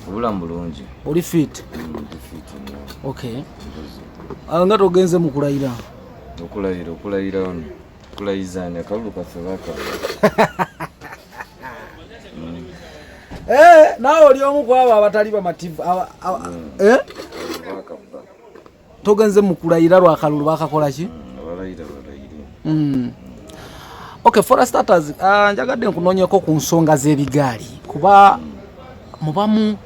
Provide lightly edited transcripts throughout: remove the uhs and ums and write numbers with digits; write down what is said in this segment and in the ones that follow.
obulamu bulungi. Oli fit? Fit nnyo. Okay. Nga togenze mu kulayira? Okulayizanya akalulu kaffe baakabula. Naawe oli omu ku abo abatali bamativu. Togenze mu kulayira lw'akalulu baakakola ki? Balayire. Okay, for starters, njagadde nkunoonyeko ku nsonga z'ebigaali kuba mubamu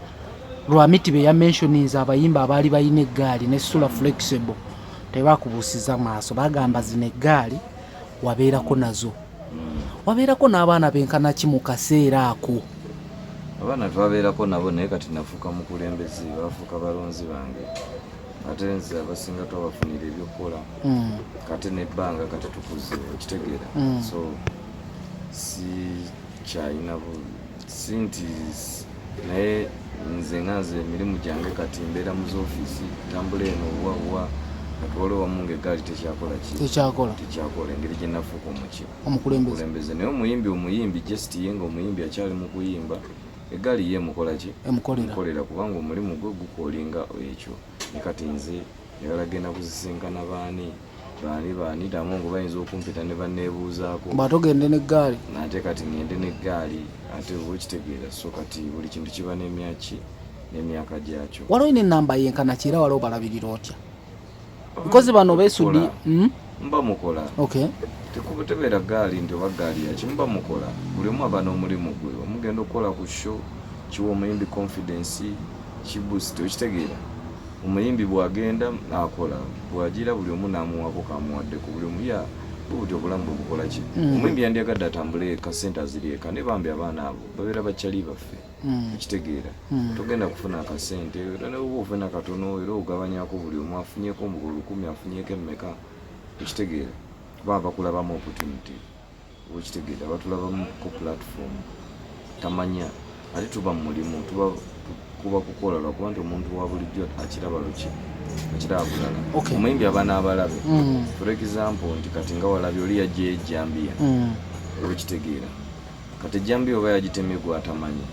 Lwamiti be yamentionings abayimba abaali balina eggaali ne Sula Flexible tebakubuusiza maaso bagamba zino eggaali wabeerako nazo. Wabeerako n'abaana benkana ki mu kaseera ako? Abaana twabeerako nabo naye kati nafuuka mukulembeze bafuuka balonzi bange ate nze abasinga twabafunira ebyokukola kati nebbanga kati tukuze okitegeera so si kyalina si nti naye nze nganze emirimu gyange kati mbeera mu z'ofiisi tambula eno obuwabuwa katwole wamu ng'eggaali tekyakola engeri gye nafuuka omukulembeze naye omuyimbi just ye nga omuyimbi akyali mu kuyimba eggaali ye emukola ki emukolera kubanga omulimu gwe gukoolinga ekyo ne kati nze njagala genda kuzisinkana baani damu ngo bayinza okumpita ne banneebuuzaako batogende n'eggaali nate kati ngende n'eggaali ate okitegeera so kati buli kintu kiba n'emyaka gyakyo. Waliwo n'ennamba yenkana ki era waliwo balabirira otya? Because bano beesudde mba mukola. Okay. Tebeera ggaali nti oba ggaali yaki mba mukola buli omu aba n'omulimu gwe omugenda okukola ku show kiwa omuyimbi confidence kiboost okitegeera omuyimbi bw'agenda akola bw'agira buli omu n'amuwako kamuwaddeko buli omu butyo obulamu bwe bukola ki omuyimbi yandyagadde atambule kasente azirieka ne bambi abaana abo babeera bakyali baffe okitegeera togenda kufuna akasente era oba ofuna katono era ogabanyako buli omu afunyeko mu 10 afunyeko emmeka okitegeera kuba bakulabamu opportunity okitegeera batulabamu ku platform tamanya ate tuba mu mulimu kuba kukola lwakuba nti omuntu wa bulijjo akiraba bulala omuyimbi abaana abalabe for example nti kati nga walabye oli yajja ejjambiya okitegeera kati ejjambiya oba yagitemye gwatamanyi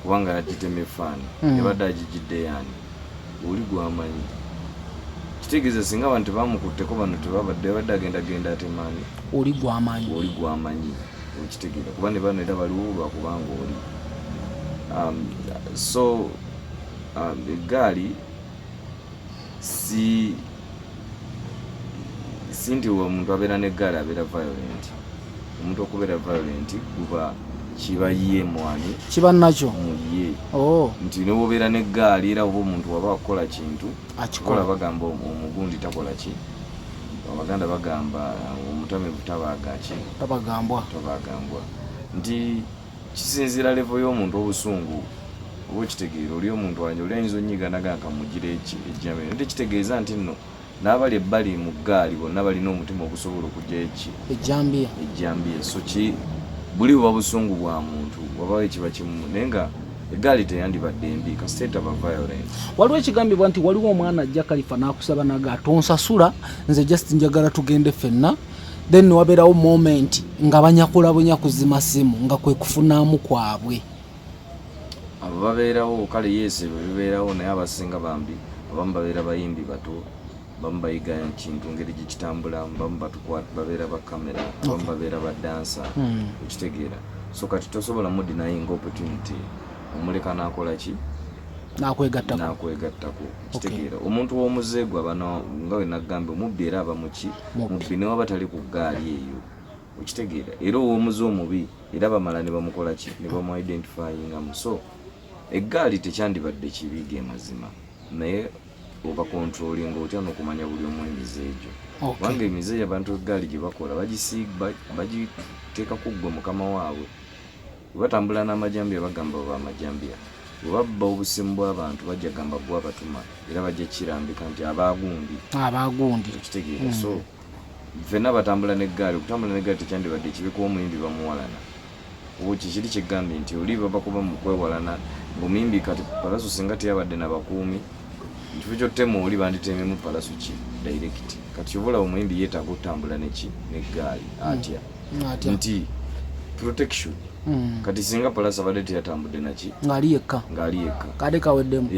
kubanga yagitemye faani ebadde agijjidde yaani oli gwamanyi kitegeeza singa abantu bamukutteko bano tebabadde agendagenda atemaani oli gwamanyi okitegeera kuba ne bano era baliwo lwakubanga oli so eggaali si nti omuntu abeera n'eggaali abeera violent omuntu okubeera violent guba kiba ye mwani kiba nakyo muye nti ne bwobeera n'eggaali era oba omuntu waba akukola kintu akikola bagamba omugundi takola ki abaganda bagamba omutamivu tabagambwa nti kisinziira level y'omuntu obusungu oba okitegeera oli omuntu wange oli ayinza onyiiganaga nkamugira ejjambiya nti kitegeeza nti nno n'abali ebbali mu ggaali bonna balina omutima ogusobola okujja ejjambiya so buli buba busungu bwa muntu wabawo ekiba kimu naye nga eggaali teyandibadde embi kasite etaba violent. Waliwo ekigambibwa nti waliwo omwana ajja Kalifa n'akusaba naga tonsasula nze just njagala tugende ffenna then wabeerawo moment nga banyakulabunya kuzima simu nga kwe kufunaamu kwabwe abo babeerawo kale yeese bebeerawo naye abasinga bambi abamu babeera bayimbi bato bamu bayiga kintu ngeri gikitambula bamu babeera bakamera abamu babeera badansa okitegeera so kati tosobola mudinayinga opportunity omuleka n'akola ki nakwegattako kitegeera omuntu w'omuzeegwa bano nga we nagamba omubbi era aba muki mubbi ne waba tali ku ggaali eyo okitegeera era ow'omuze omubi era bamala ne bamukola ki ne bamu identifyingamu so eggaali tekyandibadde kibi mazima naye oba controlling otya n'okumanya buli omu emize egyo kubanga emize abantu eggaali gye bakola bagiteeka ku ggwe mukama waabwe batambula n'amajambiya bagamba oba amajambiya wabba obusimu bw'abantu bajja gamba bwa batuma era bajja kirambika nti abagundi okitegeera so ffenna batambula n'eggaali okutambula n'eggaali tekyandibadde kibi kuba omuyimbi bamuwalana oba kikiri kigambye nti oli babakuba mu kwewalana ng'omuyimbi kati palaso singa teyabadde n'abakuumi ekifo ky'ottema oli banditememu palaso ki direct kati obula omuyimbi yeetaaga okutambula n'eggaali atya nti protection kati singa Palaso abadde teyatambudde naki ngali yekka kade kaweddemu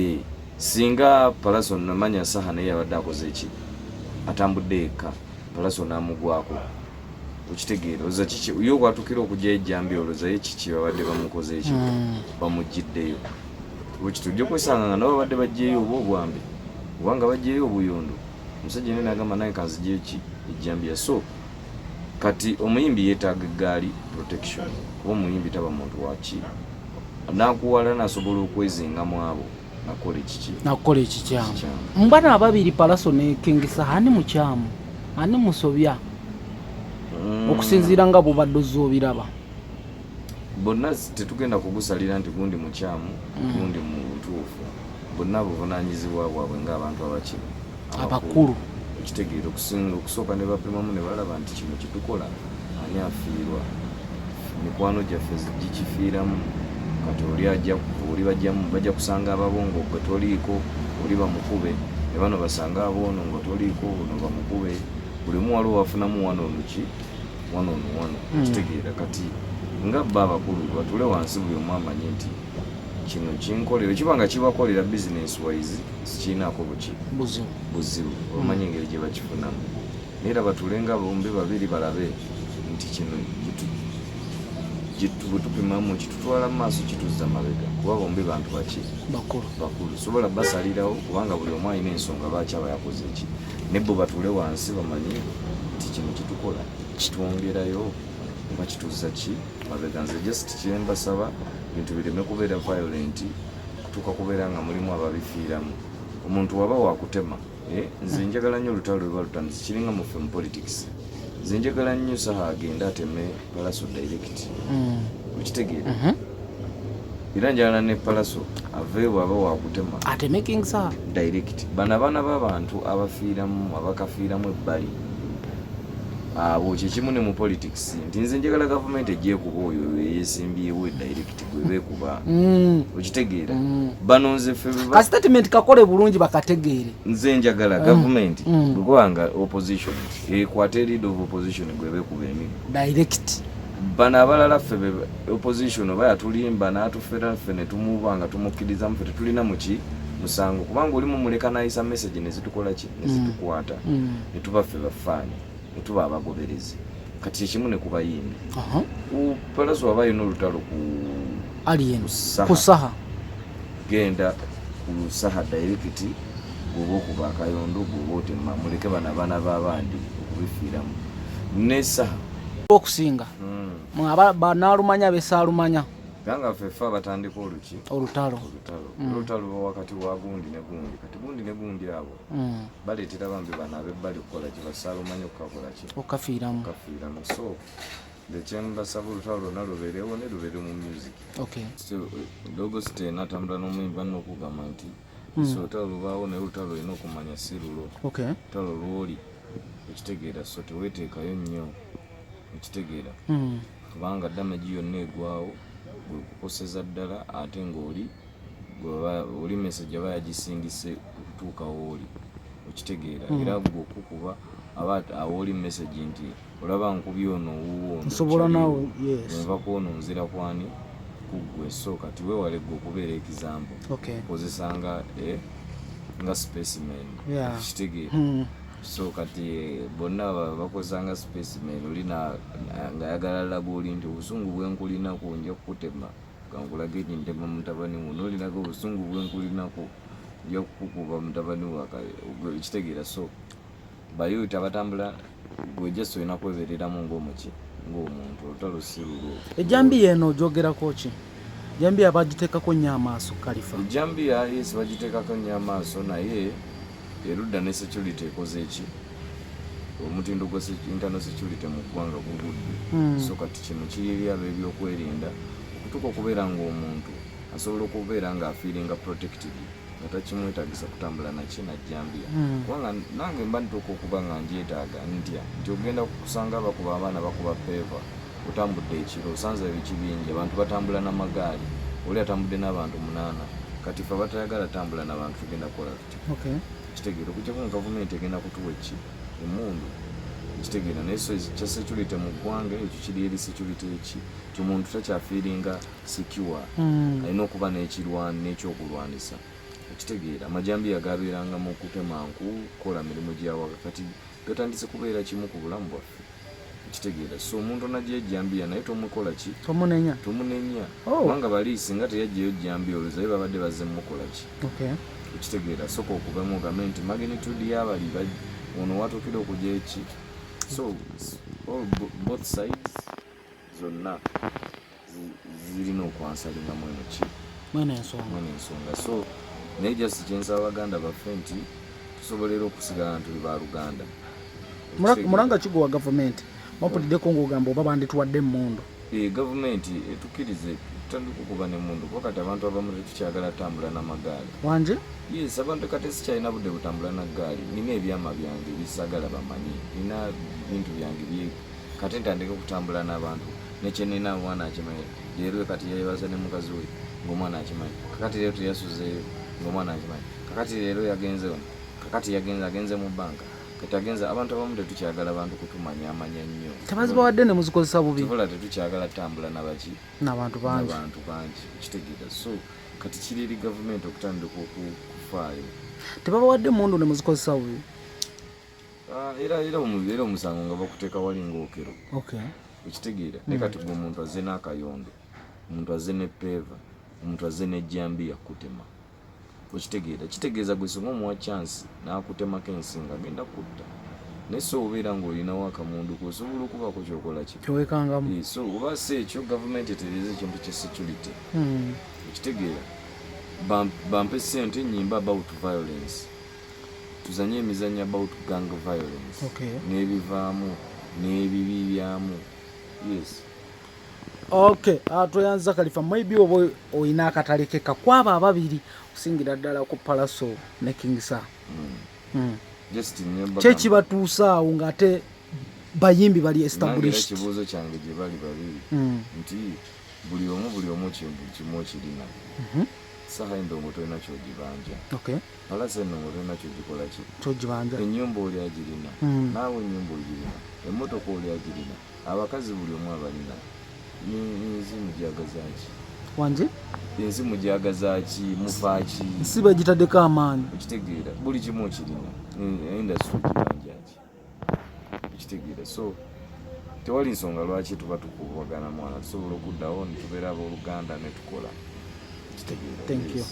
singa Palaso namanya saha naye abadde akoze eki atambudde yekka Palaso namugwako ukitegeera oza kiki yo kwatukira okujja ejjambi oloza ekiki babadde bamukoze eki bamujjiddeyo ukitujja kwesanga nga nabo babadde bajjeeyo oba obwambe kubanga bajjeeyo obuyondo omusajja nene agamba naye kanzijeyo ki ejjambiya so kati omuyimbi yeetaaga eggaali protection kuba omuyimbi taba muntu waki nakuwala nasobola okwezingamu abo nakola ekikyamu mbana ababiri Palaso ne King Saha ani mukyamu ani musobya okusinziira nga bubadde ozobiraba bonna tetugenda kugusalira nti gundi mukyamu gundi mutuufu bonna buvunanyizibwa bwabwe ng'abantu abakiri abakulu ekitegeero okusooka ne bapimamu ne balaba nti kino kitukola ani afiirwa mikwano gyaffe gikifiiramu kati oli bajja kusanga ababongo gwe toliiko oli bamukube ne bano basanga aboono nga toliiko no bamukube buli mu waliwo wafunamu wano ekitegeera kati nga bba abakulu batule wansi buli omu amanye nti kino kinkolera ekibanga kibakolera business wise sikiinaako buzibu omanyi engeri gye bakifunamu naye era batulenga bombi babiri balabe nti kino bwetupimamu kitutwala mu maaso kituzza mabega kuba bombi bantu baki bakulu sobola basalirawo kubanga buli omu alina ensonga lwaki aba yakoze eki nebbo batule wansi bamanye nti kino kitukola kitwongerayo oba kituzza ki mabega nze just kyembasaba bintu bireme kubeera violent kutuuka kubeera nga mulimu ababifiiramu omuntu waba wakutema nze njagala nnyo olutalo lweba lutandise kiringa muffe mu politics nze njagala nnyo Saha agenda ateme Palaso direct okitegeera era njagala ne Palaso aveewo aba wakutema ateme King Saha direct bano abaana b'abantu abafiiramu abakafiiramu ebbali abo kyekimu ne mu politics nti nze njagala gavumenti ejjeekuba oyo yeesimbyewo direct gwebeekuba okitegeera bano nze ffe ka statement kakole bulungi bakategeere nze njagala gavumenti bwekubanga opposition ekwate lead of opposition gwebeekuba emigo direct bano abalala ffe opposition oba yatulimba n'atufera ffe ne tumubanga tumukkirizamu ffe tetulina muki musango kubanga olimu muleka nayisa message ne zitukola ki ne zitukwata ne tuba ffe bafaani tuba abagoberezi kati ekimu ne kubayimbi Palaso abayo n'olutalo ku Saha genda ku Saha direct bw'oba okuba akayondo bw'oba otema muleke bano abaana b'abandi okubifiiramu ne Saha okusinga banaalumanya besaalumanya ganga ffe abatandika olutalo wakati wa gundi ne gundi kati gundi ne gundi abo baleetera bambi bano abebbali okukola ki basaalumanya okukakola ki okafiiramu so lekyembasaba olutalo lwonna lubeerewo ne lubeere mu music dogo siten atambula n'omuyimbi alina okugamba nti so olutalo lubaawo naye olutalo olina okumanya si lulo olutalo lwoli ekitegeera so teweeteekayo nnyo ekitegeera kubanga damagi yonna egwawo gwekukoseza ddala ate ng'oli message aba yagisingise okutuuka wooli okitegeera era gwe okukuba aba awooli message nti olaba nkubye ono owuwo nsobola nawe nva kwono nzira kwani kuggwe so kati weewale gwe okubeera ekizambo okozesanga nga specimen okitegeera so kati bonna bakozanga specimen olina nga yagala laga oli nti obusungu bwenkulinaku nja kukutema kankulage eki ntema mutabani wo nolinaga obusungu bwenkulinaku nja kukukuba mutabani wo ekitegeera so bayuta batambula gwejesa olina kwebereramu ng'omuki ng'omuntu olutalo si lulwo ejambiya eno ogyogerako ki jambiya bagiteekako nnyo amaaso Kalifa ejambiya yesi bagiteekako nnyo amaaso naye erudda ne security ekoze eki omutindo gwa internal security mu ggwanga gugudde so kati kino kiri abo ebyokwerinda okutuuka okubeera ng'omuntu asobola okubeera ng'afiiringa protected nga takimwetagisa kutambula naki najjambiya kubanga nange mba nituuka okuba nga njeetaaga ntya nti ogenda kusanga bakuba abaana bakuba peeva otambudde ekiro osanze ebikibingi abantu batambula n'amagaali oli atambudde n'abantu 8 kati ffe abatayagala tambula n'abantu tugenda kukola tutya kitegeero kujja kuba gavumenti egenda kutuwa eki emundu kitegeera naye so kya security mu ggwanga ekyo kiri eri security eki omuntu takyafiiringa secure alina okuba n'ekyokulwanisa ekitegeera amajambiya gabeeranga mu kutemanku kukola mirimu gyawaka kati gatandise kubeera kimu ku bulamu bwaffe ekitegeera so omuntu onajja ejjambiya naye tomukola ki tomunenya kubanga bali singa teyajjayo jjambiya olwozayo babadde bazze mukola ki ekitegeera soka okubamu ogambe nti magnitude y'abali ono watuukire okujja eki so both sides zonna zirina okwansalingamu eno ki mwene ensonga so naye just kyensaba baganda baffe nti tusobolera okusigala nti ba Luganda mulanga kigowa gavumenti mwapuliddeko ng'ogamba oba bandituwadde emmundu gavumenti etukkirize tutandika okuba n'emmundu kuba kati abantu abamu tetukyagala tambula n'amagaali wanje yes abantu kati sikyalina budde butambula na gaali nina ebyama byange bisagala bamanyi nina bintu byange kati ntandika okutambula n'abantu nekyenina omwana akimanyi leero kati yeebaza ne mukazi we ng'omwana akimanyi kakati leero teyasuzeeyo ng'omwana akimanyi kakati leero agenze mu banka kati abantu abamu tetukyagala abantu kutumanyamanya nnyo tebazibawadde ne muzikozesa bubi tubula tetukyagala tambula n'abaki n'abantu bangi ekitegeera so kati kiri eri gavumenti okutandika okufaayo tebabawadde emmundu ne muzikozesa bubi era omusango nga bakuteeka wali ng'okero ekitegeera naye kati gwe omuntu azze n'akayondo omuntu azze n'eppeeva omuntu azze n'ejjambiya kutema okitegeera kitegeeza gwe singa omuwa chance n'akutemako ensinga agenda kutta naye so obeera ng'olinawo akamundu kosobola okubaako kyokola kyowekangamu so oba si ekyo gavumenti etereeza ekintu kya security ekitegeera bampe ssente nyimba about violence tuzanye emizanyo about gang violence n'ebivaamu n'ebibi byamu yes toyanza Kalifa maybe oba oyina akataleke kakwaba ababiri kusingira ddala ku Palaso ne Kingsa kyekibatuusa awo ng'ate bayimbi bali established ekibuuzo kyange gye bali babiri nti buli omu kimu kirina saha endongo tolina kyogibanja palasi endongo tolina kyogikola kyogibanja ennyumba oli agirina naawe ennyumba ogirina emmotoka oli agirina abakazi buli omu abalina ensi mujagazaaki wanje ensi mujagazaaki mufaaki si bagitaddeko amaanyi ekitegeera buli kimu kirina industry gibanjaki ekitegeera so tewali nsonga lwaki tuba tukubagana mwana tusobola okuddawo ne tubeera abooluganda ne tukola ekitegeera. Thank you.